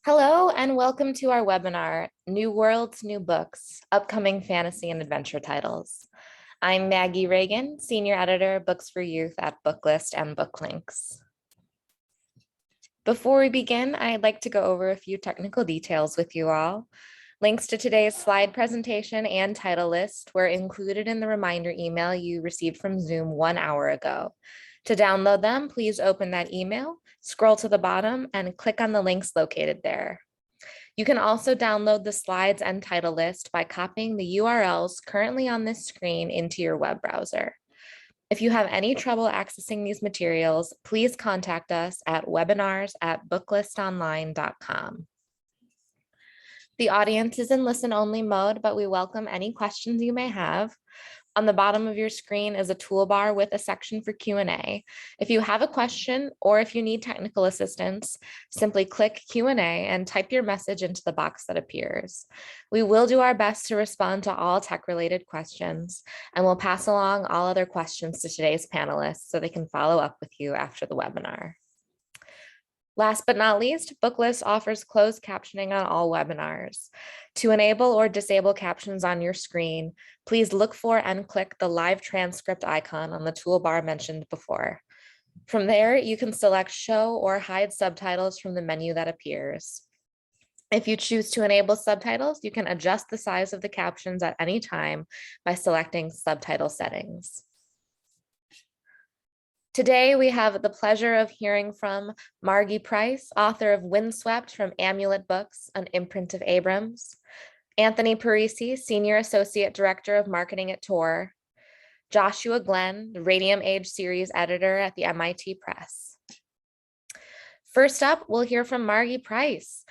Hello and welcome to our webinar, New Worlds, New Books, Upcoming Fantasy and Adventure Titles. I'm Maggie Reagan, Senior Editor, Books for Youth at Booklist and Booklinks. Before we begin, I'd like to go over a few technical details with you all. Links to today's slide presentation and title list were included in the reminder email you received from Zoom 1 hour ago. To download them, please open that email, scroll to the bottom, and click on the links located there. You can also download the slides and title list by copying the URLs currently on this screen into your web browser. If you have any trouble accessing these materials, please contact us at webinars@booklistonline.com. The audience is in listen-only mode, but we welcome any questions you may have. On the bottom of your screen is a toolbar with a section for Q&A. If you have a question or if you need technical assistance, simply click Q&A and type your message into the box that appears. We will do our best to respond to all tech-related questions, and we'll pass along all other questions to today's panelists so they can follow up with you after the webinar. Last but not least, Booklist offers closed captioning on all webinars. To enable or disable captions on your screen, please look for and click the live transcript icon on the toolbar mentioned before. From there, you can select show or hide subtitles from the menu that appears. If you choose to enable subtitles, you can adjust the size of the captions at any time by selecting subtitle settings. Today, we have the pleasure of hearing from Margi Preus, author of WINDSWEPT from Amulet Books, an imprint of ABRAMS, Anthony Parisi, Senior Associate Director of Marketing at Tor, Joshua Glenn, the Radium Age Series Editor at the MIT Press. First up, we'll hear from Margi Preus.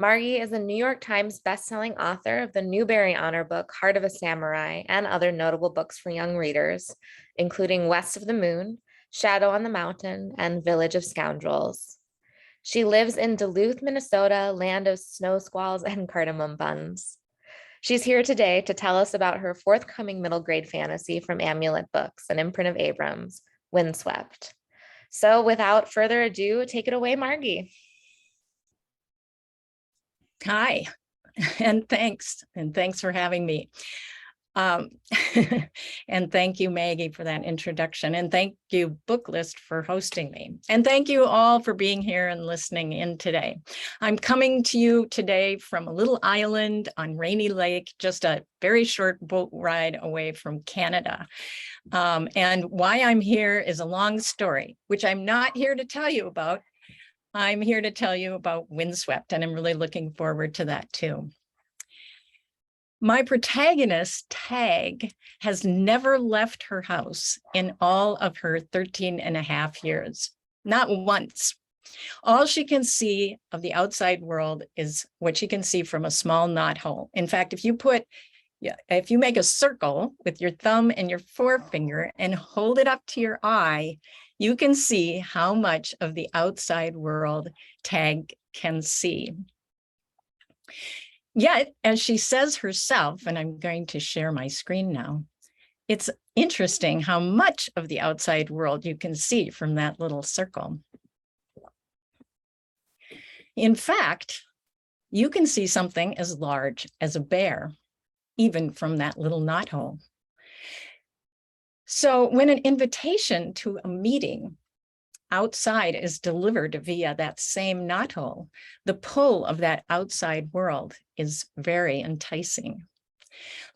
Margi is a New York Times bestselling author of the Newbery Honor book, Heart of a Samurai, and other notable books for young readers, including West of the Moon, Shadow on the Mountain, and Village of Scoundrels. She lives in Duluth, Minnesota, land of snow squalls and cardamom buns. She's here today to tell us about her forthcoming middle grade fantasy from Amulet Books, an imprint of ABRAMS, WINDSWEPT. So without further ado, take it away, Margi. Hi, and thanks for having me. And thank you, Maggie, for that introduction. And thank you, Booklist, for hosting me. And thank you all for being here and listening in today. I'm coming to you today from a little island on Rainy Lake, just a very short boat ride away from Canada. And why I'm here is a long story, which I'm not here to tell you about. I'm here to tell you about WINDSWEPT, and I'm really looking forward to that too. My protagonist, Tag, has never left her house in all of her 13 and a half years, not once. All she can see of the outside world is what she can see from a small knothole. In fact, if you make a circle with your thumb and your forefinger and hold it up to your eye, you can see how much of the outside world Tag can see. Yet, as she says herself, and I'm going to share my screen now, it's interesting how much of the outside world you can see from that little circle. In fact, you can see something as large as a bear, even from that little knothole. So when an invitation to a meeting outside is delivered via that same knothole, the pull of that outside world is very enticing.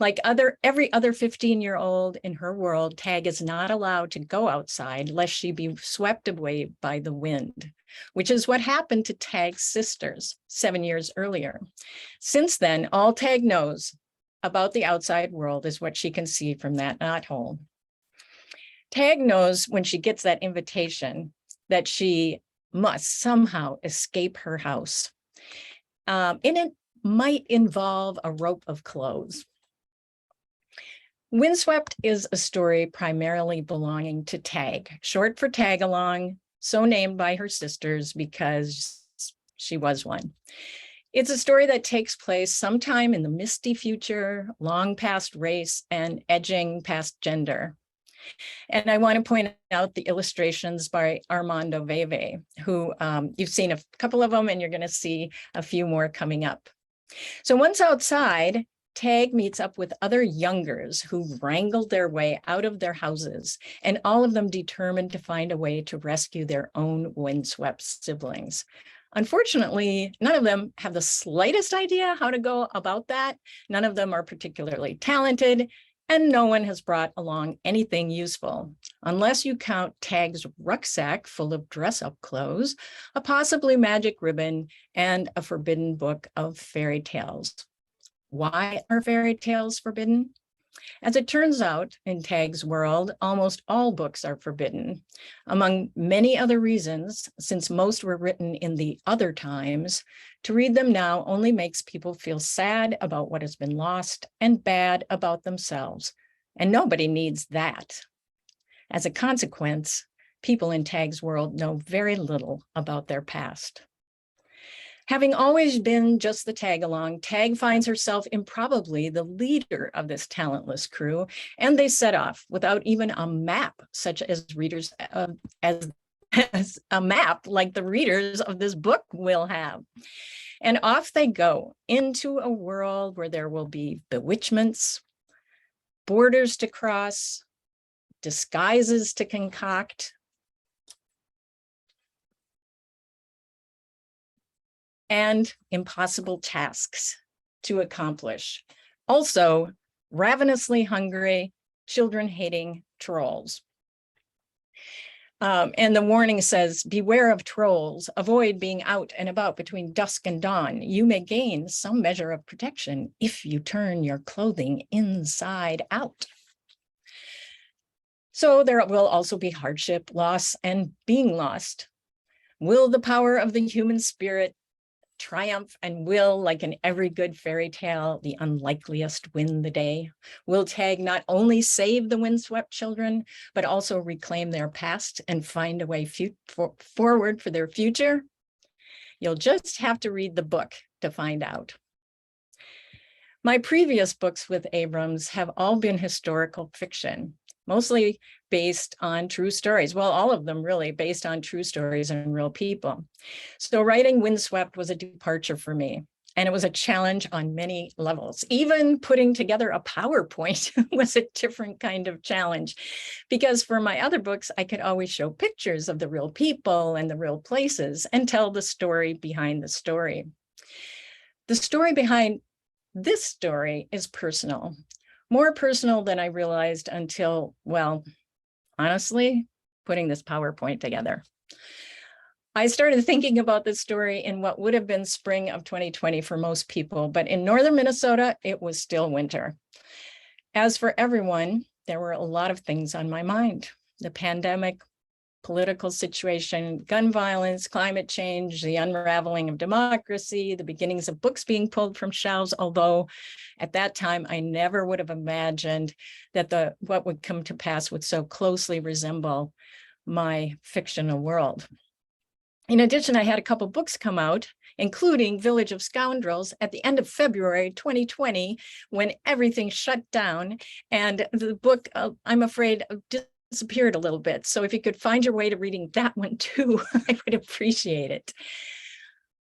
Like every other 15-year-old in her world, Tag is not allowed to go outside lest she be swept away by the wind, which is what happened to Tag's sisters 7 years earlier. Since then, all Tag knows about the outside world is what she can see from that knothole. Tag knows when she gets that invitation that she must somehow escape her house. And it might involve a rope of clothes. WINDSWEPT is a story primarily belonging to Tag, short for Tag Along, so named by her sisters because she was one. It's a story that takes place sometime in the misty future, long past race and edging past gender. And I want to point out the illustrations by Armando Veve, who you've seen a couple of them, and you're going to see a few more coming up. So once outside, Tag meets up with other youngers who wrangled their way out of their houses, and all of them determined to find a way to rescue their own windswept siblings. Unfortunately, none of them have the slightest idea how to go about that. None of them are particularly talented, and no one has brought along anything useful, unless you count Tag's rucksack full of dress-up clothes, a possibly magic ribbon, and a forbidden book of fairy tales. Why are fairy tales forbidden? As it turns out, in Tag's world, almost all books are forbidden. Among many other reasons, since most were written in the other times, to read them now only makes people feel sad about what has been lost and bad about themselves. And nobody needs that. As a consequence, people in Tag's world know very little about their past. Having always been just the tag-along, Tag finds herself improbably the leader of this talentless crew, and they set off without even a map, such as readers as a map like the readers of this book will have. And off they go into a world where there will be bewitchments, borders to cross, disguises to concoct, and impossible tasks to accomplish. Also, ravenously hungry, children-hating trolls. And the warning says, beware of trolls, avoid being out and about between dusk and dawn. You may gain some measure of protection if you turn your clothing inside out. So there will also be hardship, loss, and being lost. Will the power of the human spirit triumph, and will, like in every good fairy tale, the unlikeliest win the day? Will Tag not only save the windswept children, but also reclaim their past and find a way forward for their future? You'll just have to read the book to find out. My previous books with ABRAMS have all been historical fiction, mostly based on true stories. Well, all of them really based on true stories and real people. So writing Windswept was a departure for me, and it was a challenge on many levels. Even putting together a PowerPoint was a different kind of challenge, because for my other books, I could always show pictures of the real people and the real places and tell the story behind the story. The story behind this story is personal, more personal than I realized until, well, honestly, putting this PowerPoint together. I started thinking about this story in what would have been spring of 2020 for most people, but in northern Minnesota, it was still winter. As for everyone, there were a lot of things on my mind: the pandemic, political situation, gun violence, climate change, the unraveling of democracy, the beginnings of books being pulled from shelves, although at that time I never would have imagined that what would come to pass would so closely resemble my fictional world. In addition, I had a couple books come out, including Village of Scoundrels at the end of February 2020, when everything shut down, and the book, I'm afraid, disappeared a little bit. So if you could find your way to reading that one too, I would appreciate it.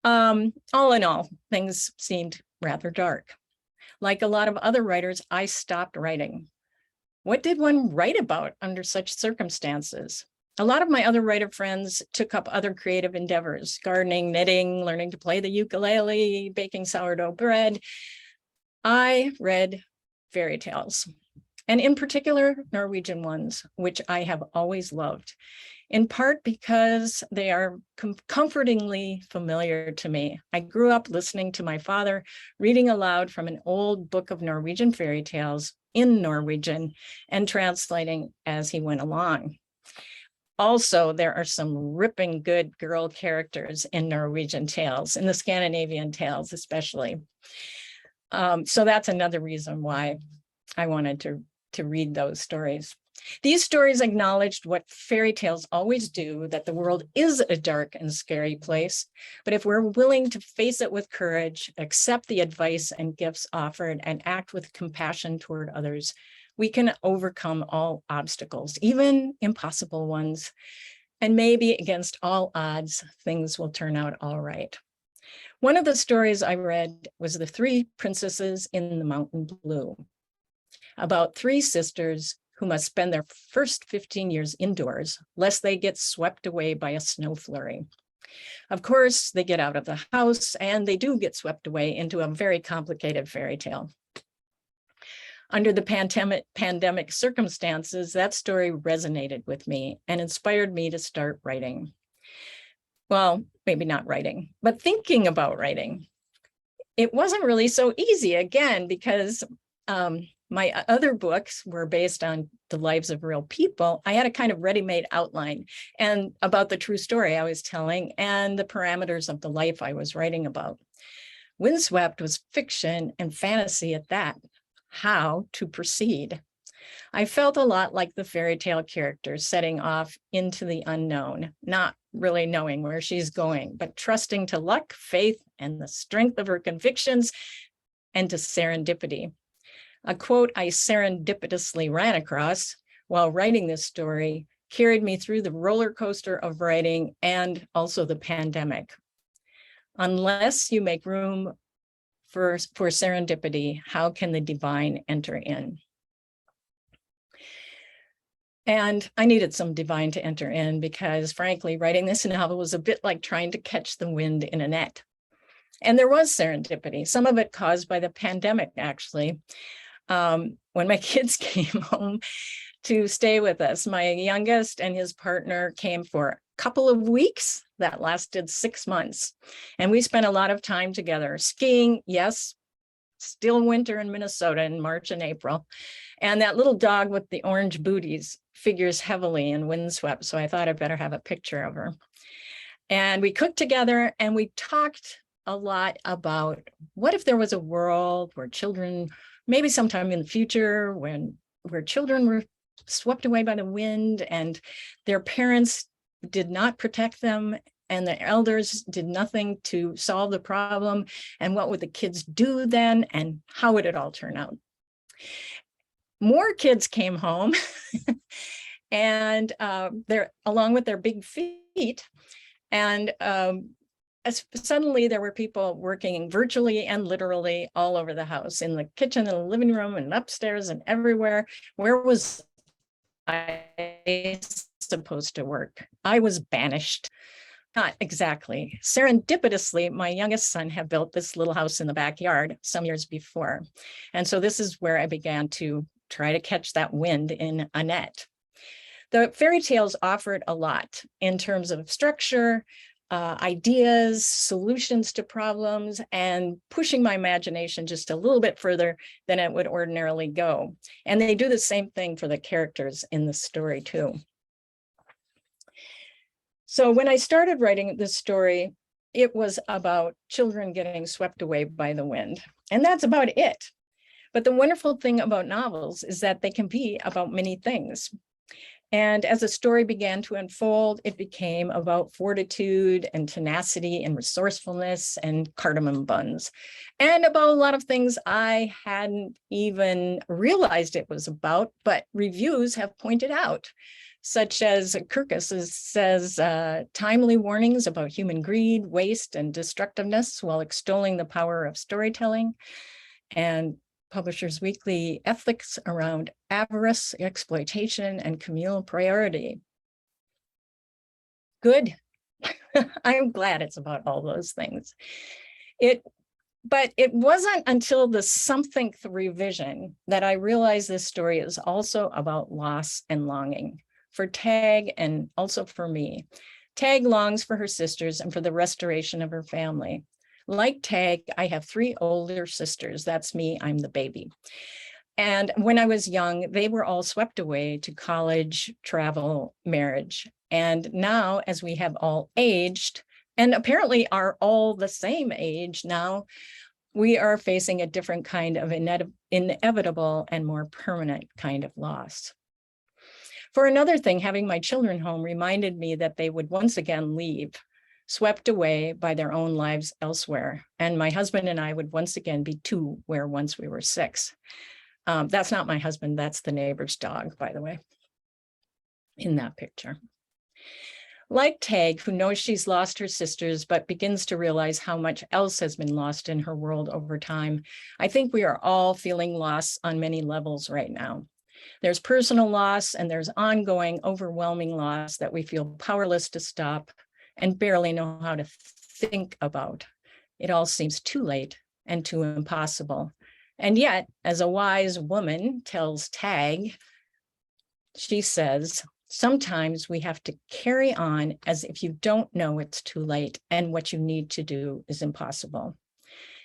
All in all, things seemed rather dark. Like a lot of other writers, I stopped writing. What did one write about under such circumstances? A lot of my other writer friends took up other creative endeavors: gardening, knitting, learning to play the ukulele, baking sourdough bread. I read fairy tales, and in particular, Norwegian ones, which I have always loved, in part because they are comfortingly familiar to me. I grew up listening to my father reading aloud from an old book of Norwegian fairy tales in Norwegian and translating as he went along. Also, there are some ripping good girl characters in Norwegian tales, in the Scandinavian tales especially. So that's another reason why I wanted to read those stories. These stories acknowledged what fairy tales always do, that the world is a dark and scary place. But if we're willing to face it with courage, accept the advice and gifts offered, and act with compassion toward others, we can overcome all obstacles, even impossible ones. And maybe against all odds, things will turn out all right. One of the stories I read was The Three Princesses in the Mountain Blue, about three sisters who must spend their first 15 years indoors, lest they get swept away by a snow flurry. Of course, they get out of the house and they do get swept away into a very complicated fairy tale. Under the pandemic circumstances, that story resonated with me and inspired me to start writing. Well, maybe not writing, but thinking about writing. It wasn't really so easy, again, because my other books were based on the lives of real people. I had a kind of ready-made outline and about the true story I was telling and the parameters of the life I was writing about. WINDSWEPT was fiction and fantasy at that. How to proceed. I felt a lot like the fairy tale characters setting off into the unknown, not really knowing where she's going, but trusting to luck, faith, and the strength of her convictions, and to serendipity. A quote I serendipitously ran across while writing this story carried me through the roller coaster of writing and also the pandemic. Unless you make room for serendipity, how can the divine enter in? And I needed some divine to enter in because, frankly, writing this novel was a bit like trying to catch the wind in a net. And there was serendipity, some of it caused by the pandemic, actually. When my kids came home to stay with us, my youngest and his partner came for a couple of weeks that lasted 6 months. And we spent a lot of time together skiing. Yes, still winter in Minnesota in March and April. And that little dog with the orange booties figures heavily in WINDSWEPT. So I thought I'd better have a picture of her. And we cooked together and we talked a lot about what if there was a world where children, maybe sometime in the future, where children were swept away by the wind and their parents did not protect them and the elders did nothing to solve the problem. And what would the kids do then? And how would it all turn out? More kids came home and they're along with their big feet. And suddenly there were people working virtually and literally all over the house, in the kitchen and the living room and upstairs and everywhere. Where was I supposed to work? I was banished. Not exactly. Serendipitously, my youngest son had built this little house in the backyard some years before. And so this is where I began to try to catch that wind in a net. The fairy tales offered a lot in terms of structure, ideas, solutions to problems, and pushing my imagination just a little bit further than it would ordinarily go. And they do the same thing for the characters in the story too. So when I started writing this story, it was about children getting swept away by the wind. And that's about it. But the wonderful thing about novels is that they can be about many things. And as the story began to unfold, it became about fortitude and tenacity and resourcefulness and cardamom buns, and about a lot of things I hadn't even realized it was about, but reviews have pointed out, such as Kirkus says, timely warnings about human greed, waste, and destructiveness while extolling the power of storytelling. And Publishers Weekly ethics around avarice, exploitation, and communal priority. Good. I'm glad it's about all those things. But it wasn't until the somethingth revision that I realized this story is also about loss and longing for Tag and also for me. Tag longs for her sisters and for the restoration of her family. Like Tag, I have 3 older sisters. That's me, I'm the baby. And when I was young, they were all swept away to college, travel, marriage. And now, as we have all aged, and apparently are all the same age now, we are facing a different kind of inevitable and more permanent kind of loss. For another thing, having my children home reminded me that they would once again leave, swept away by their own lives elsewhere. And my husband and I would once again be 2 where once we were 6. That's not my husband, that's the neighbor's dog, by the way, in that picture. Like Tag, who knows she's lost her sisters, but begins to realize how much else has been lost in her world over time, I think we are all feeling loss on many levels right now. There's personal loss and there's ongoing, overwhelming loss that we feel powerless to stop and barely know how to think about. It all seems too late and too impossible. And yet, as a wise woman tells Tag, she says, sometimes we have to carry on as if you don't know it's too late and what you need to do is impossible.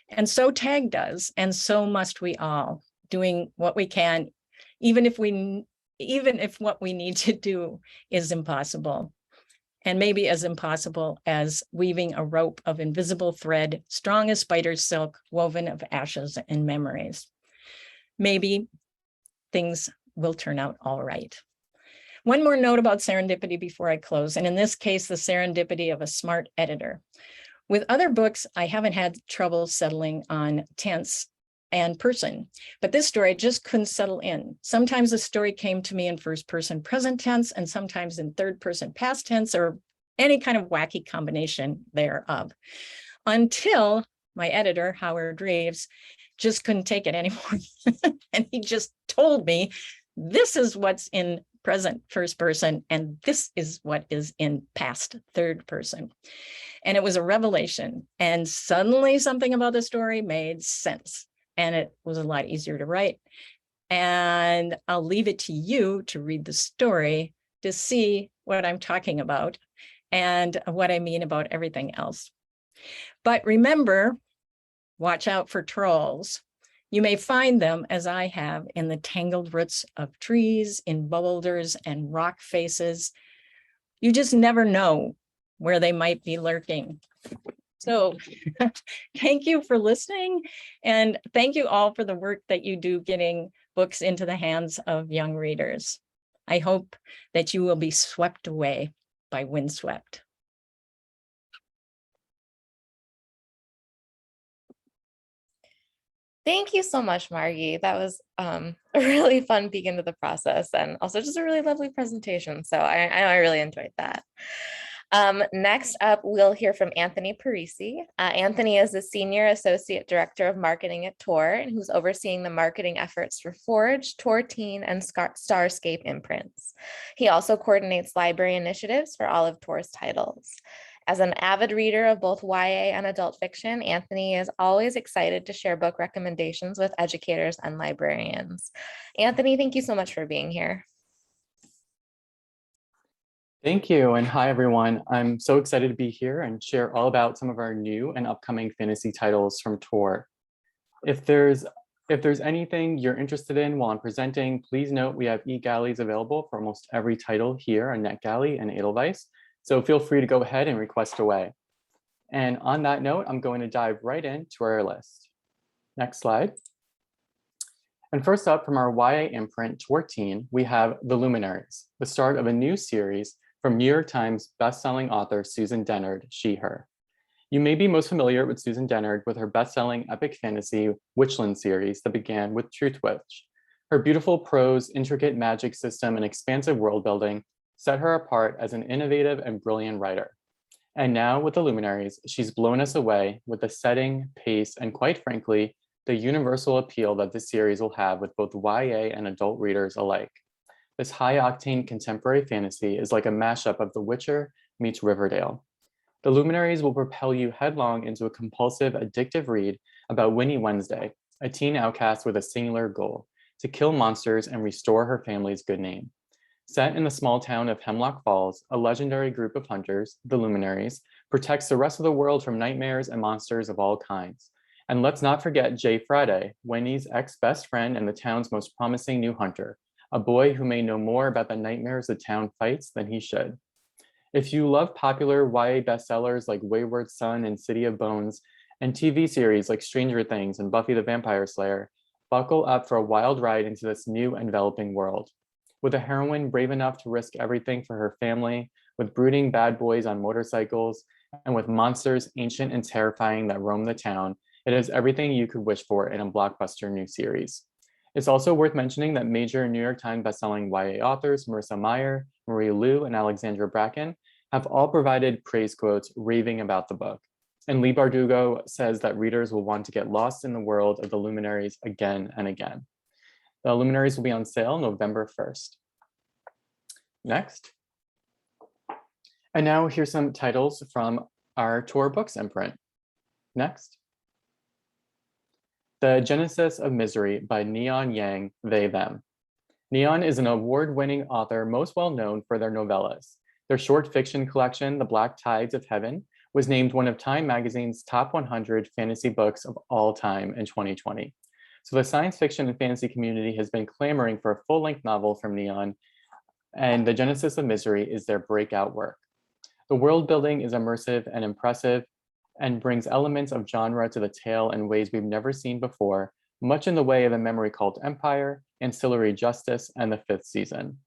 And so Tag does, and so must we all, doing what we can, even if what we need to do is impossible. And maybe as impossible as weaving a rope of invisible thread, strong as spider's silk, woven of ashes and memories. Maybe things will turn out all right. One more note about serendipity before I close, and in this case, the serendipity of a smart editor. With other books, I haven't had trouble settling on tense and person, but this story just couldn't settle in. Sometimes the story came to me in first person present tense and sometimes in third person past tense or any kind of wacky combination thereof, until my editor, Howard Reeves, just couldn't take it anymore. And he just told me, this is what's in present first person, and this is what is in past third person. And it was a revelation. And suddenly something about the story made sense. And it was a lot easier to write. And I'll leave it to you to read the story to see what I'm talking about and what I mean about everything else. But remember, watch out for trolls. You may find them, as I have, in the tangled roots of trees, in boulders and rock faces. You just never know where they might be lurking. So thank you for listening, and thank you all for the work that you do getting books into the hands of young readers. I hope that you will be swept away by Windswept. Thank you so much, Margie. That was a really fun peek into the process and also just a really lovely presentation. So I really enjoyed that. Next up, we'll hear from Anthony Parisi. Anthony is the Senior Associate Director of Marketing at Tor, and who's overseeing the marketing efforts for Forge, Tor Teen, and Starscape imprints. He also coordinates library initiatives for all of Tor's titles. As an avid reader of both YA and adult fiction, Anthony is always excited to share book recommendations with educators and librarians. Anthony, thank you so much for being here. Thank you, and hi everyone. I'm so excited to be here and share all about some of our new and upcoming fantasy titles from Tor. If there's anything you're interested in while I'm presenting, please note we have e-galleys available for almost every title here on NetGalley and Edelweiss, so feel free to go ahead and request away. And on that note, I'm going to dive right into our list. Next slide. And first up, from our YA imprint, Tor Teen, we have The Luminaries, the start of a new series from New York Times bestselling author Susan Dennard, She, Her. You may be most familiar with Susan Dennard with her bestselling epic fantasy Witchland series that began with Truth Witch. Her beautiful prose, intricate magic system, and expansive world building set her apart as an innovative and brilliant writer. And now with The Luminaries, she's blown us away with the setting, pace, and quite frankly, the universal appeal that this series will have with both YA and adult readers alike. This high-octane contemporary fantasy is like a mashup of The Witcher meets Riverdale. The Luminaries will propel you headlong into a compulsive, addictive read about Winnie Wednesday, a teen outcast with a singular goal: to kill monsters and restore her family's good name. Set in the small town of Hemlock Falls, a legendary group of hunters, the Luminaries, protects the rest of the world from nightmares and monsters of all kinds. And let's not forget Jay Friday, Winnie's ex-best friend and the town's most promising new hunter, a boy who may know more about the nightmares the town fights than he should. If you love popular YA bestsellers like Wayward Son and City of Bones, and TV series like Stranger Things and Buffy the Vampire Slayer, buckle up for a wild ride into this new enveloping world. With a heroine brave enough to risk everything for her family, with brooding bad boys on motorcycles, and with monsters ancient and terrifying that roam the town, it has everything you could wish for in a blockbuster new series. It's also worth mentioning that major New York Times bestselling YA authors Marissa Meyer, Marie Lu, and Alexandra Bracken have all provided praise quotes raving about the book. And Lee Bardugo says that readers will want to get lost in the world of the Luminaries again and again. The Luminaries will be on sale November 1st. Next. And now here's some titles from our Tor Books imprint. Next. The Genesis of Misery by Neon Yang, They, Them. Neon is an award-winning author most well known for their novellas. Their short fiction collection, The Black Tides of Heaven, was named one of Time Magazine's top 100 fantasy books of all time in 2020. So the science fiction and fantasy community has been clamoring for a full-length novel from Neon, and The Genesis of Misery is their breakout work. The world building is immersive and impressive and brings elements of genre to the tale in ways we've never seen before, much in the way of A Memory Called Empire, Ancillary Justice, and the 5th season.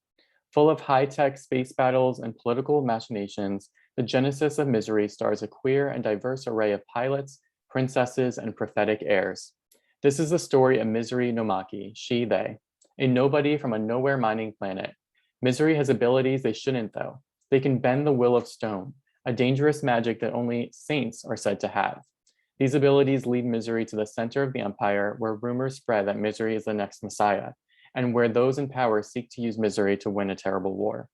Full of high-tech space battles and political machinations, The Genesis of Misery stars a queer and diverse array of pilots, princesses, and prophetic heirs. This is the story of Misery no Maki, she, they, a nobody from a nowhere mining planet. Misery has abilities they shouldn't though. They can bend the will of stone, a dangerous magic that only saints are said to have. These abilities lead Misery to the center of the empire, where rumors spread that Misery is the next messiah, and where those in power seek to use Misery to win a terrible war.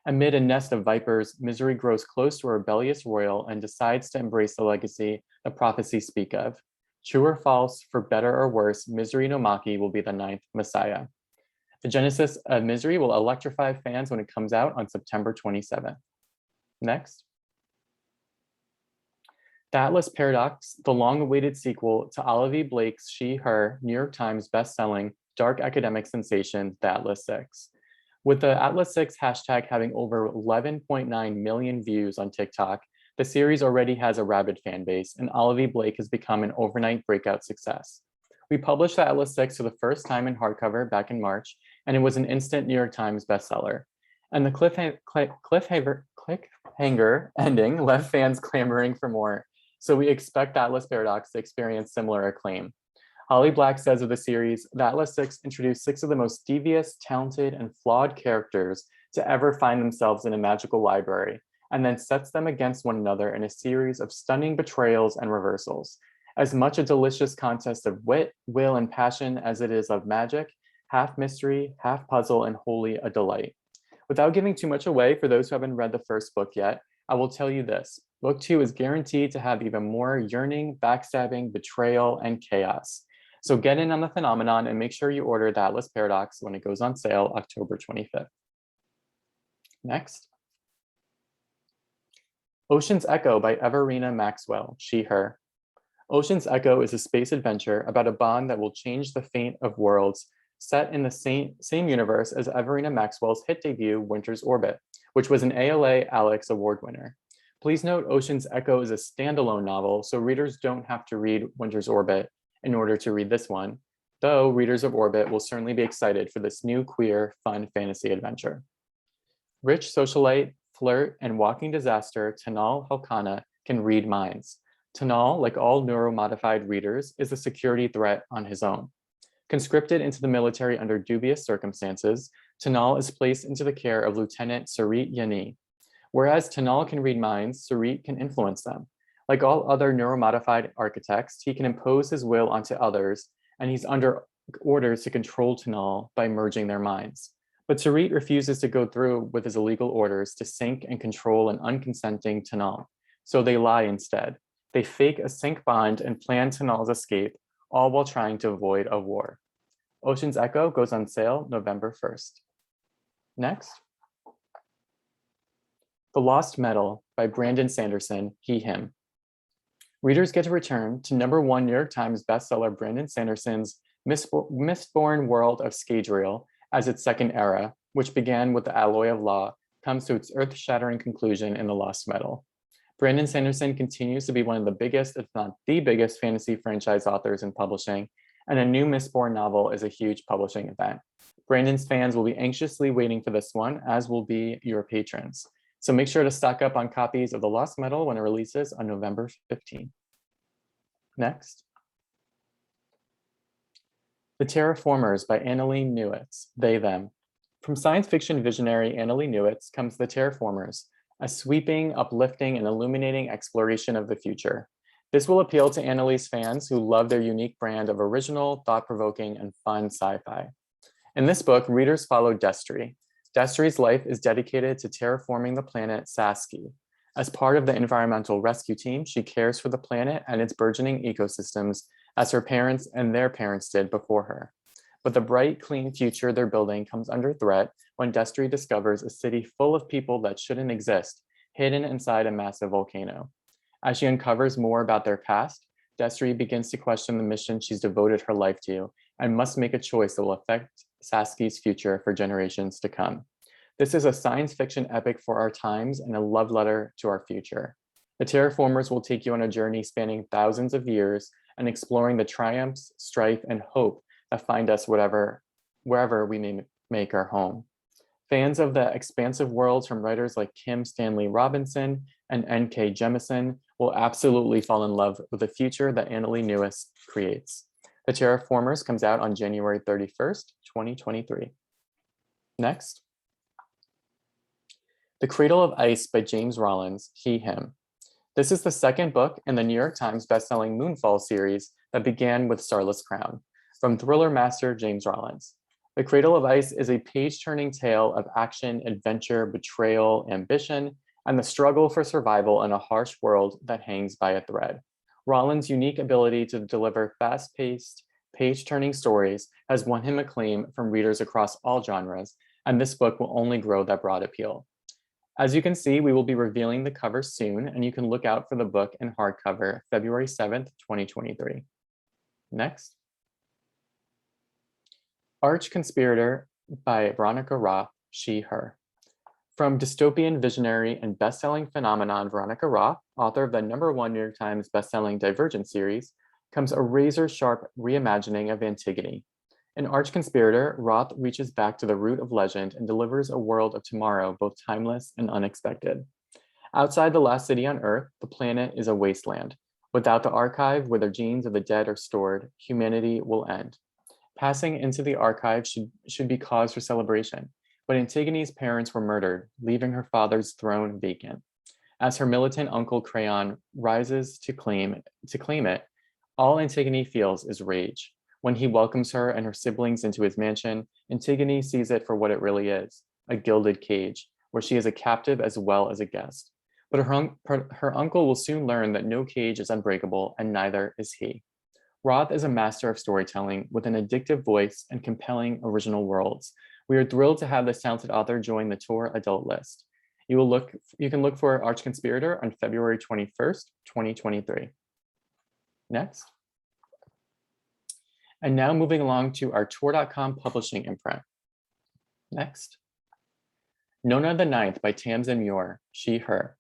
Amid a nest of vipers, Misery grows close to a rebellious royal and decides to embrace the legacy the prophecies speak of. True or false, for better or worse, Misery no Maki will be the 9th messiah. The Genesis of Misery will electrify fans when it comes out on September 27th. Next. The Atlas Paradox, the long-awaited sequel to Olive Blake's She, Her, New York Times best-selling dark academic sensation, The Atlas 6. With the Atlas 6 hashtag having over 11.9 million views on TikTok, the series already has a rabid fan base, and Olive Blake has become an overnight breakout success. We published The Atlas 6 for the first time in hardcover back in March, and it was an instant New York Times bestseller. And the cliffhanger ending left fans clamoring for more. So we expect Atlas Paradox to experience similar acclaim. Holly Black says of the series, The Atlas 6 introduced 6 of the most devious, talented, and flawed characters to ever find themselves in a magical library, and then sets them against one another in a series of stunning betrayals and reversals. As much a delicious contest of wit, will, and passion as it is of magic, half mystery, half puzzle, and wholly a delight. Without giving too much away for those who haven't read the first book yet, I will tell you this. Book 2 is guaranteed to have even more yearning, backstabbing, betrayal, and chaos. So get in on the phenomenon and make sure you order The Atlas Paradox when it goes on sale October 25th. Next. Ocean's Echo by Everina Maxwell, she, her. Ocean's Echo is a space adventure about a bond that will change the fate of worlds, set in the same universe as Everina Maxwell's hit debut, Winter's Orbit, which was an ALA Alex Award winner. Please note Ocean's Echo is a standalone novel, so readers don't have to read Winter's Orbit in order to read this one, though readers of Orbit will certainly be excited for this new queer, fun fantasy adventure. Rich socialite, flirt, and walking disaster, Tanal Halkana can read minds. Tanal, like all neuromodified readers, is a security threat on his own. Conscripted into the military under dubious circumstances, Tanal is placed into the care of Lieutenant Sarit Yani. Whereas Tanal can read minds, Sarit can influence them. Like all other neuromodified architects, he can impose his will onto others, and he's under orders to control Tanal by merging their minds. But Sarit refuses to go through with his illegal orders to sink and control an unconsenting Tanal, so they lie instead. They fake a sync bond and plan Tanal's escape, all while trying to avoid a war. Ocean's Echo goes on sale November 1st. Next. The Lost Metal by Brandon Sanderson, he, him. Readers get to return to #1 New York Times bestseller Brandon Sanderson's Mistborn world of Scadrial as its second era, which began with the Alloy of Law, comes to its earth-shattering conclusion in The Lost Metal. Brandon Sanderson continues to be one of the biggest, if not the biggest, fantasy franchise authors in publishing, and a new Mistborn novel is a huge publishing event. Brandon's fans will be anxiously waiting for this one, as will be your patrons. So make sure to stock up on copies of The Lost Metal when it releases on November 15th. Next. The Terraformers by Annalee Newitz, They, Them. From science fiction visionary Annalee Newitz comes The Terraformers, a sweeping, uplifting, and illuminating exploration of the future. This will appeal to Annalee's fans who love their unique brand of original, thought-provoking, and fun sci-fi. In this book, readers follow Destry. Destry's life is dedicated to terraforming the planet Sasky. As part of the environmental rescue team, she cares for the planet and its burgeoning ecosystems as her parents and their parents did before her. But the bright, clean future they're building comes under threat when Destry discovers a city full of people that shouldn't exist, hidden inside a massive volcano. As she uncovers more about their past, Destry begins to question the mission she's devoted her life to and must make a choice that will affect Sasky's future for generations to come. This is a science fiction epic for our times and a love letter to our future. The Terraformers will take you on a journey spanning thousands of years and exploring the triumphs, strife, and hope that find us wherever we may make our home. Fans of the expansive worlds from writers like Kim Stanley Robinson and N.K. Jemisin will absolutely fall in love with the future that Annalee Newitz creates. The Terraformers comes out on January 31st, 2023. Next. The Cradle of Ice by James Rollins, He, Him. This is the second book in the New York Times bestselling Moonfall series that began with Starless Crown, from thriller master James Rollins. The Cradle of Ice is a page-turning tale of action, adventure, betrayal, ambition, and the struggle for survival in a harsh world that hangs by a thread. Rollins' unique ability to deliver fast-paced, page-turning stories has won him acclaim from readers across all genres, and this book will only grow that broad appeal. As you can see, we will be revealing the cover soon, and you can look out for the book in hardcover February 7th, 2023. Next. ARCH-CONSPIRATOR by Veronica Roth, She, Her. From dystopian visionary and best-selling phenomenon Veronica Roth, author of the #1 New York Times bestselling Divergent series, comes a razor-sharp reimagining of Antigone. In ARCH-CONSPIRATOR, Roth reaches back to the root of legend and delivers a world of tomorrow both timeless and unexpected. Outside the last city on Earth, the planet is a wasteland. Without the archive where the genes of the dead are stored, humanity will end. Passing into the archive should be cause for celebration, but Antigone's parents were murdered, leaving her father's throne vacant. As her militant uncle Creon rises to claim it, all Antigone feels is rage. When he welcomes her and her siblings into his mansion, Antigone sees it for what it really is, a gilded cage, where she is a captive as well as a guest. But her uncle will soon learn that no cage is unbreakable, and neither is he. Roth is a master of storytelling with an addictive voice and compelling original worlds. We are thrilled to have this talented author join the Tor adult list. You can look for ARCH-CONSPIRATOR on February 21st, 2023. Next. And now moving along to our Tor.com publishing imprint. Next. Nona the Ninth by Tamsin Muir, She, Her.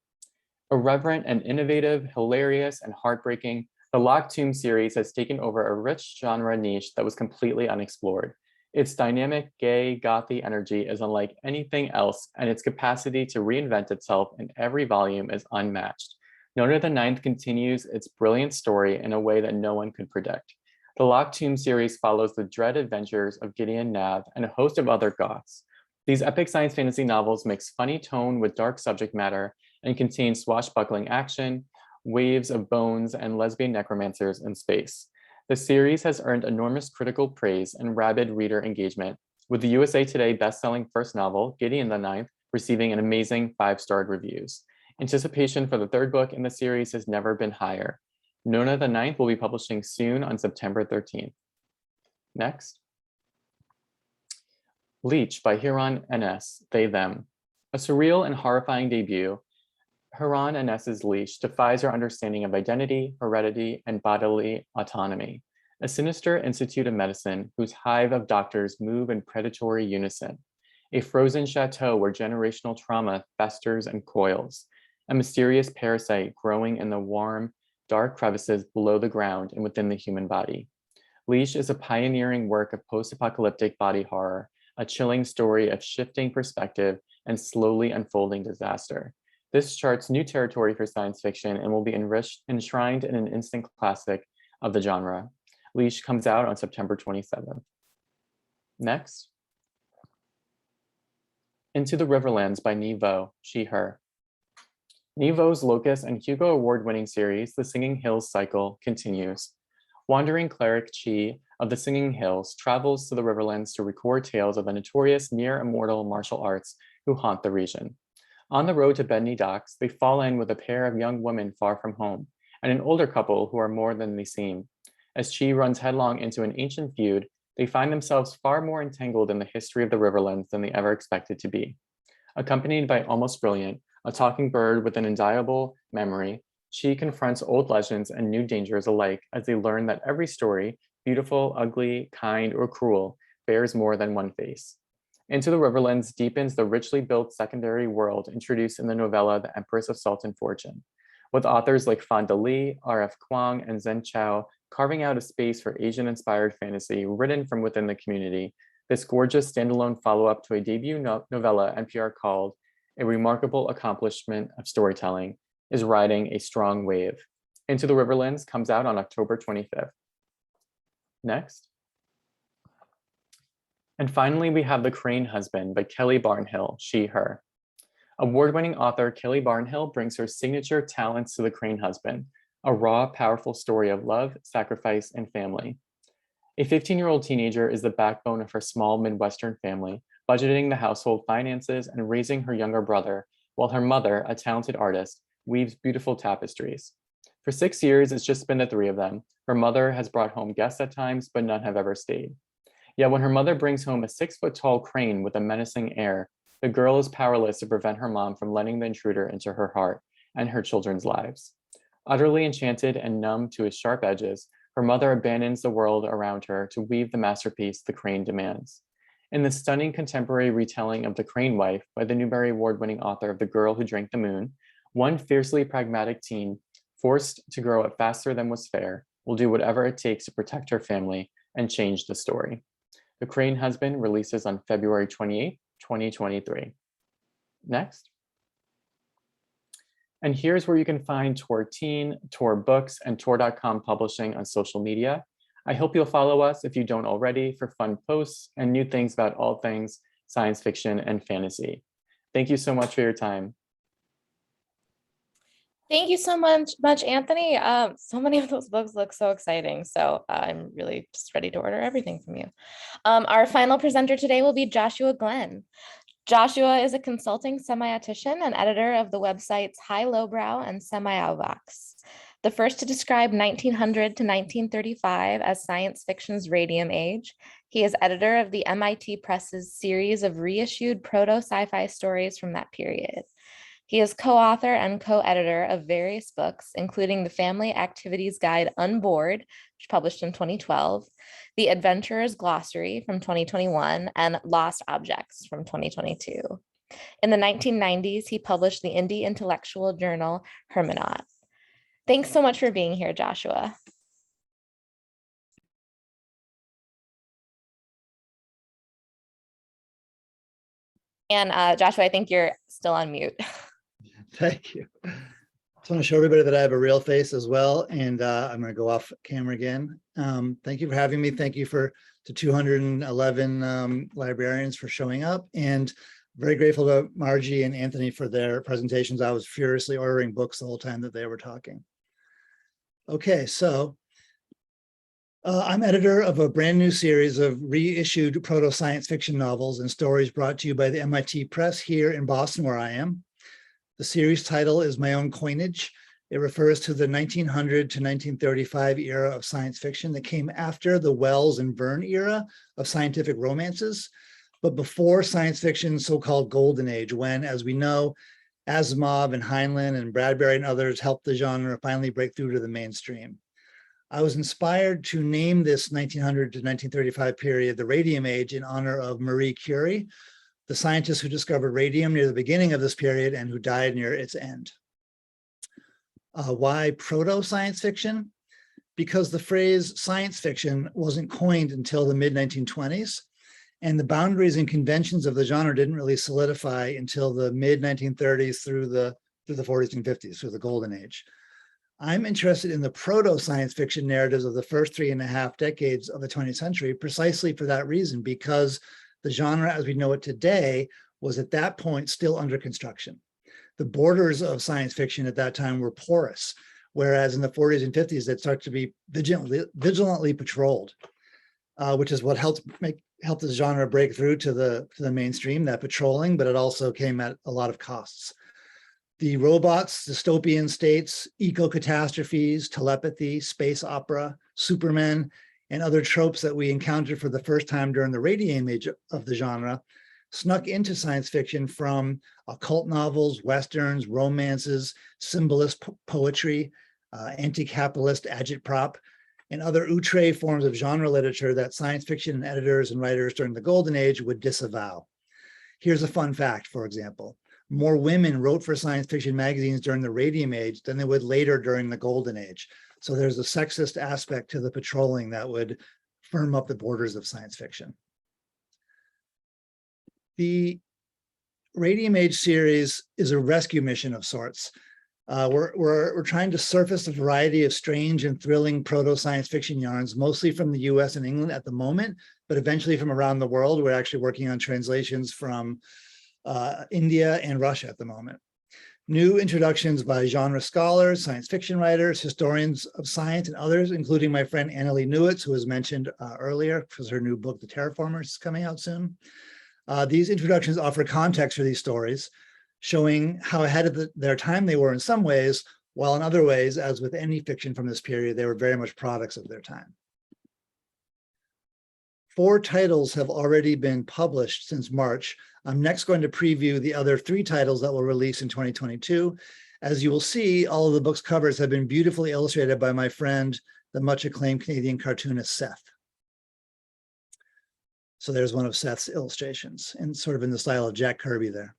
Irreverent and innovative, hilarious and heartbreaking, the Locked Tomb series has taken over a rich genre niche that was completely unexplored. Its dynamic, gay, gothy energy is unlike anything else, and its capacity to reinvent itself in every volume is unmatched. Nona the Ninth continues its brilliant story in a way that no one could predict. The Locked Tomb series follows the dread adventures of Gideon Nav and a host of other goths. These epic science fantasy novels mix funny tone with dark subject matter and contain swashbuckling action, waves of bones, and lesbian necromancers in space. The series has earned enormous critical praise and rabid reader engagement, with the USA Today bestselling first novel, Gideon the Ninth, receiving an amazing 5-star reviews. Anticipation for the third book in the series has never been higher. Nona the Ninth will be publishing soon on September 13th. Next. LEECH by Hiran Enes, They, Them. A surreal and horrifying debut, Hiran Enes's LEECH defies our understanding of identity, heredity, and bodily autonomy. A sinister institute of medicine whose hive of doctors move in predatory unison. A frozen chateau where generational trauma festers and coils. A mysterious parasite growing in the warm, dark crevices below the ground and within the human body. LEECH is a pioneering work of post-apocalyptic body horror, a chilling story of shifting perspective and slowly unfolding disaster. This charts new territory for science fiction and will be enshrined in an instant classic of the genre. LEECH comes out on September 27th. Next. Into the Riverlands by Nhi Vo, she, her. Nhi Vo's Locust and Hugo Award-winning series, The Singing Hills Cycle, continues. Wandering cleric Chi of the Singing Hills travels to the Riverlands to record tales of the notorious near-immortal martial arts who haunt the region. On the road to Bedney Docks, they fall in with a pair of young women far from home, and an older couple who are more than they seem. As Chi runs headlong into an ancient feud, they find themselves far more entangled in the history of the Riverlands than they ever expected to be. Accompanied by Almost Brilliant, a talking bird with an indelible memory, Chi confronts old legends and new dangers alike as they learn that every story, beautiful, ugly, kind, or cruel, bears more than one face. Into the Riverlands deepens the richly built secondary world introduced in the novella The Empress of Salt and Fortune, with authors like Fonda Lee, R.F. Kuang, and Zhen Chao carving out a space for Asian-inspired fantasy written from within the community. This gorgeous standalone follow-up to a debut novella NPR called A Remarkable Accomplishment of Storytelling is riding a strong wave. Into the Riverlands comes out on October 25th. Next. And finally, we have The Crane Husband by Kelly Barnhill, she, her. Award-winning author Kelly Barnhill brings her signature talents to The Crane Husband, a raw, powerful story of love, sacrifice, and family. A 15-year-old teenager is the backbone of her small Midwestern family, budgeting the household finances and raising her younger brother, while her mother, a talented artist, weaves beautiful tapestries. For 6 years, it's just been the three of them. Her mother has brought home guests at times, but none have ever stayed. Yet when her mother brings home a 6-foot-tall crane with a menacing air, the girl is powerless to prevent her mom from letting the intruder into her heart and her children's lives. Utterly enchanted and numb to its sharp edges, her mother abandons the world around her to weave the masterpiece the crane demands. In the stunning contemporary retelling of The Crane Wife by the Newbery Award-winning author of The Girl Who Drank the Moon, one fiercely pragmatic teen, forced to grow up faster than was fair, will do whatever it takes to protect her family and change the story. The Crane Husband releases on February 28, 2023. Next. And here's where you can find Tor Teen, Tor Books, and Tor.com publishing on social media. I hope you'll follow us if you don't already for fun posts and new things about all things science fiction and fantasy. Thank you so much for your time. Thank you so much, Anthony. So many of those books look so exciting. So I'm really just ready to order everything from you. Our final presenter today will be Joshua Glenn. Joshua is a consulting semiotician and editor of the websites High Lowbrow and Semi-Auvox. The first to describe 1900 to 1935 as science fiction's radium age, he is editor of the MIT Press's series of reissued proto-sci-fi stories from that period. He is co-author and co-editor of various books, including the Family Activities Guide Unboard, which published in 2012, The Adventurer's Glossary from 2021, and Lost Objects from 2022. In the 1990s, he published the indie intellectual journal Hermenaut. Thanks so much for being here, Joshua. And Joshua, I think you're still on mute. Thank you. I just want to show everybody that I have a real face as well, and I'm going to go off camera again. Thank you for having me. Thank you to 211 librarians for showing up, and very grateful to Margie and Anthony for their presentations. I was furiously ordering books the whole time that they were talking. Okay, so I'm editor of a brand new series of reissued proto-science fiction novels and stories brought to you by the MIT Press here in Boston, where I am. The series title is My Own Coinage. It refers to the 1900 to 1935 era of science fiction that came after the Wells and Verne era of scientific romances, but before science fiction's so-called golden age, when, as we know, Asimov and Heinlein and Bradbury and others helped the genre finally break through to the mainstream. I was inspired to name this 1900 to 1935 period the Radium Age in honor of Marie Curie, the scientist who discovered radium near the beginning of this period and who died near its end. Why proto-science fiction? Because the phrase science fiction wasn't coined until the mid-1920s, and the boundaries and conventions of the genre didn't really solidify until the mid-1930s through the 40s and 50s, through the golden age. I'm interested in the proto-science fiction narratives of the first 3.5 decades of the 20th century, precisely for that reason, because the genre as we know it today was at that point still under construction. The borders of science fiction at that time were porous, whereas in the 40s and 50s, it started to be vigilantly patrolled, which is what helped the genre break through to the mainstream, that patrolling, but it also came at a lot of costs. The robots, dystopian states, eco-catastrophes, telepathy, space opera, supermen, and other tropes that we encountered for the first time during the radium age of the genre snuck into science fiction from occult novels, westerns, romances, symbolist poetry, anti-capitalist agitprop, and other outre forms of genre literature that science fiction editors and writers during the golden age would disavow. Here's a fun fact, for example. More women wrote for science fiction magazines during the radium age than they would later during the golden age. So there's a sexist aspect to the patrolling that would firm up the borders of science fiction. The Radium Age series is a rescue mission of sorts. We're trying to surface a variety of strange and thrilling proto-science fiction yarns, mostly from the US and England at the moment, but eventually from around the world. We're actually working on translations from India and Russia at the moment. New introductions by genre scholars, science fiction writers, historians of science, and others, including my friend Annalee Newitz, who was mentioned earlier, because her new book, The Terraformers, is coming out soon. These introductions offer context for these stories, showing how ahead of their time they were in some ways, while in other ways, as with any fiction from this period, they were very much products of their time. 4 titles have already been published since March. I'm next going to preview the other 3 titles that will release in 2022. As you will see, all of the book's covers have been beautifully illustrated by my friend, the much acclaimed Canadian cartoonist Seth. So there's one of Seth's illustrations, and sort of in the style of Jack Kirby there.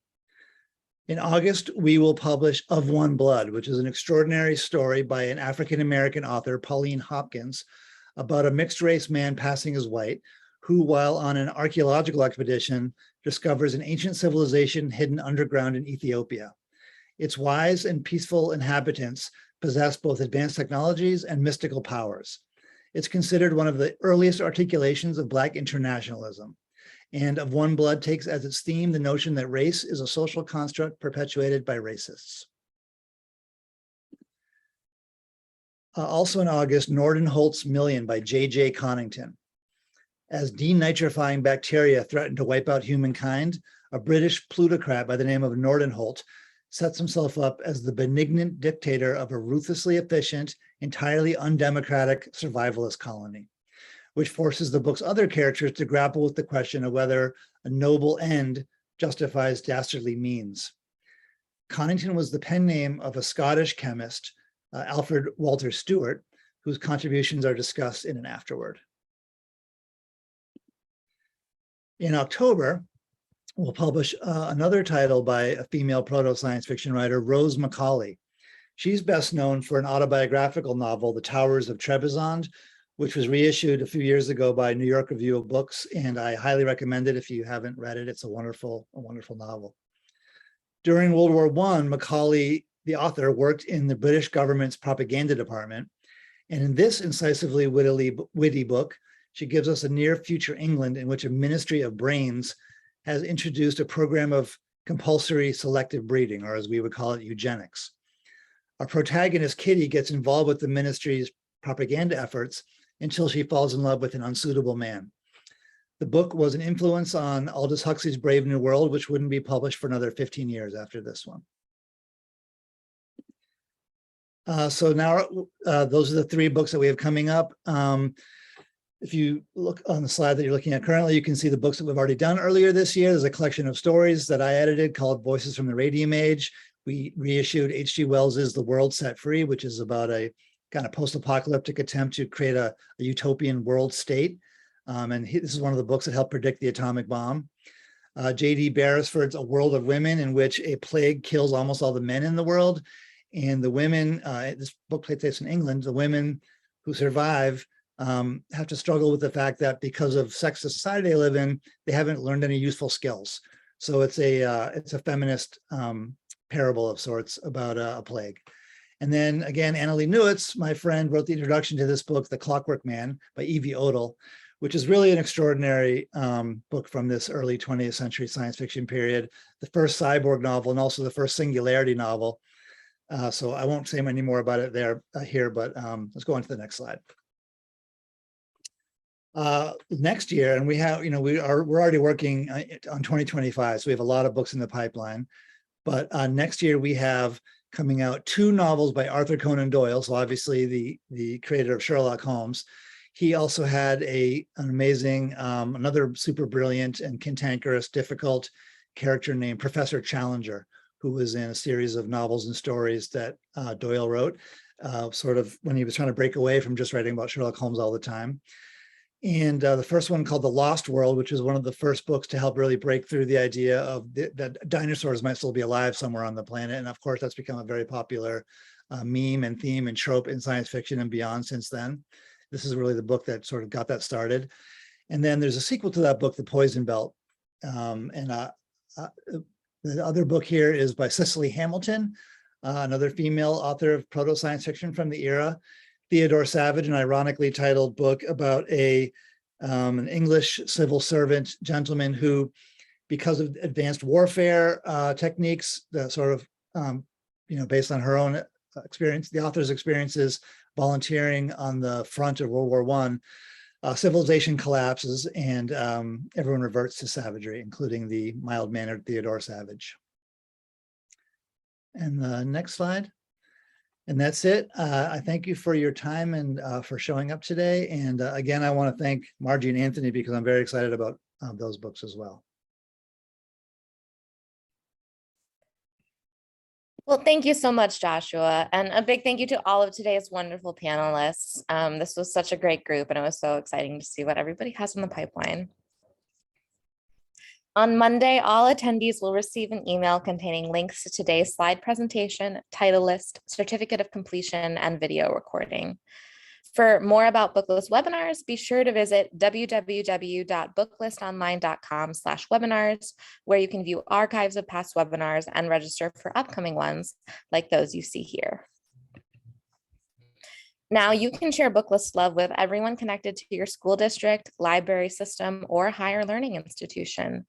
In August, we will publish Of One Blood, which is an extraordinary story by an African-American author, Pauline Hopkins, about a mixed-race man passing as white, who, while on an archaeological expedition, discovers an ancient civilization hidden underground in Ethiopia. Its wise and peaceful inhabitants possess both advanced technologies and mystical powers. It's considered one of the earliest articulations of Black internationalism. And Of One Blood takes as its theme the notion that race is a social construct perpetuated by racists. Also in August, Nordenholt's Million by J.J. Connington. As denitrifying bacteria threaten to wipe out humankind, a British plutocrat by the name of Nordenholt sets himself up as the benignant dictator of a ruthlessly efficient, entirely undemocratic survivalist colony, which forces the book's other characters to grapple with the question of whether a noble end justifies dastardly means. Connington was the pen name of a Scottish chemist, Alfred Walter Stewart, whose contributions are discussed in an afterword. In October, we'll publish another title by a female proto-science fiction writer, Rose Macaulay. She's best known for an autobiographical novel, The Towers of Trebizond, which was reissued a few years ago by New York Review of Books, and I highly recommend it if you haven't read it. It's a wonderful novel. During World War I, Macaulay, the author, worked in the British government's propaganda department, and in this incisively witty book, she gives us a near future England in which a ministry of brains has introduced a program of compulsory selective breeding, or as we would call it, eugenics. Our protagonist, Kitty, gets involved with the ministry's propaganda efforts until she falls in love with an unsuitable man. The book was an influence on Aldous Huxley's Brave New World, which wouldn't be published for another 15 years after this one. So now those are the 3 books that we have coming up. If you look on the slide that you're looking at currently, you can see the books that we've already done earlier this year. There's a collection of stories that I edited called Voices from the Radium Age. We reissued H.G. Wells's The World Set Free, which is about a kind of post-apocalyptic attempt to create a utopian world state. This is one of the books that helped predict the atomic bomb. J.D. Beresford's A World of Women, in which a plague kills almost all the men in the world. And the women, this book takes place in England, the women who survive have to struggle with the fact that because of sexist society they live in, they haven't learned any useful skills. So it's a feminist parable of sorts about a plague. And then again, Annalee Newitz, my friend, wrote the introduction to this book, The Clockwork Man by Evie Odell, which is really an extraordinary book from this early 20th century science fiction period, the first cyborg novel and also the first singularity novel. So I won't say any more about it here, but let's go on to the next slide. Next year, and we're already working on 2025, so we have a lot of books in the pipeline. But next year we have coming out 2 novels by Arthur Conan Doyle, so obviously the creator of Sherlock Holmes. He also had an amazing, another super brilliant and cantankerous, difficult character named Professor Challenger, who was in a series of novels and stories that Doyle wrote, sort of when he was trying to break away from just writing about Sherlock Holmes all the time. And the first one called The Lost World, which is one of the first books to help really break through the idea of that dinosaurs might still be alive somewhere on the planet. And of course, that's become a very popular meme and theme and trope in science fiction and beyond since then. This is really the book that sort of got that started. And then there's a sequel to that book, The Poison Belt. The other book here is by Cicely Hamilton, another female author of proto-science fiction from the era. Theodore Savage, an ironically titled book about an English civil servant gentleman who, because of advanced warfare techniques that sort of, based on her own experience, the author's experiences volunteering on the front of World War I, civilization collapses and everyone reverts to savagery, including the mild-mannered Theodore Savage. And the next slide. And that's it. I thank you for your time and for showing up today. And again, I want to thank Margie and Anthony because I'm very excited about those books as well. Well, thank you so much, Joshua. And a big thank you to all of today's wonderful panelists. This was such a great group and it was so exciting to see what everybody has in the pipeline. On Monday, all attendees will receive an email containing links to today's slide presentation, title list, certificate of completion, and video recording. For more about Booklist webinars, be sure to visit www.booklistonline.com/webinars, where you can view archives of past webinars and register for upcoming ones like those you see here. Now you can share Booklist love with everyone connected to your school district, library system, or higher learning institution.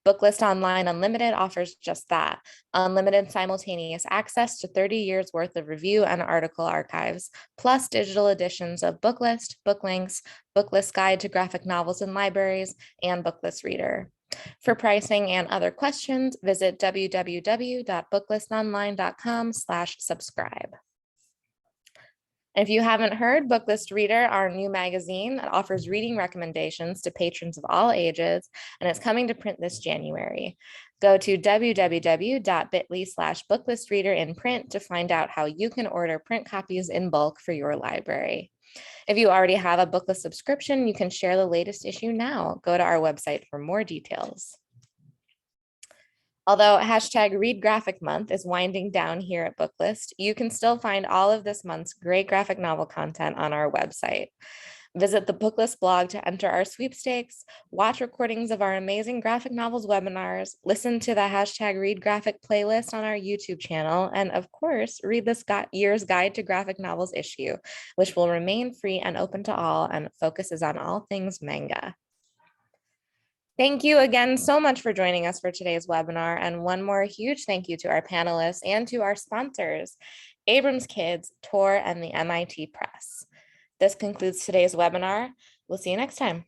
Booklist Online Unlimited offers just that, unlimited simultaneous access to 30 years worth of review and article archives, plus digital editions of Booklist, Booklinks, Booklist Guide to Graphic Novels in Libraries, and Booklist Reader. For pricing and other questions, visit www.booklistonline.com/subscribe. If you haven't heard, Booklist Reader, our new magazine that offers reading recommendations to patrons of all ages, and it's coming to print this January. Go to www.bit.ly/booklistreader in print to find out how you can order print copies in bulk for your library. If you already have a Booklist subscription, you can share the latest issue now. Go to our website for more details. Although #ReadGraphic Month is winding down here at Booklist, you can still find all of this month's great graphic novel content on our website. Visit the Booklist blog to enter our sweepstakes, watch recordings of our amazing graphic novels webinars, listen to the #ReadGraphic playlist on our YouTube channel, and of course, read this year's Guide to Graphic Novels issue, which will remain free and open to all and focuses on all things manga. Thank you again so much for joining us for today's webinar. And one more huge thank you to our panelists and to our sponsors, Abrams Kids, TOR, and the MIT Press. This concludes today's webinar. We'll see you next time.